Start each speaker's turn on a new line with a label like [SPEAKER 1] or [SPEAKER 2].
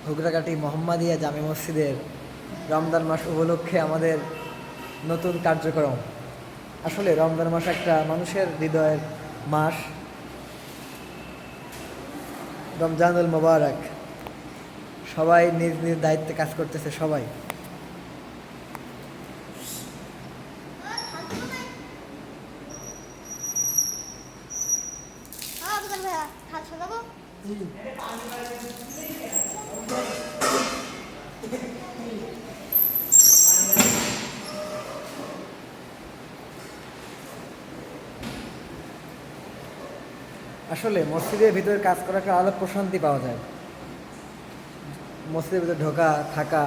[SPEAKER 1] ঘুগরাকাটি মোহাম্মদিয়া জামে মসজিদের রমজান মাস উপলক্ষে আমাদের নতুন কার্যক্রম। আসলে রমজান মাস একটা মানুষের হৃদয়ের মাস। রমজানুল মোবারক। সবাই নিজ নিজ দায়িত্বে কাজ করতেছে সবাই। আসলে মসজিদের ভিতরে কাজ করা একটা আলাদা প্রশান্তি পাওয়া যায়। মসজিদের ভিতরে ঢোকা থাকা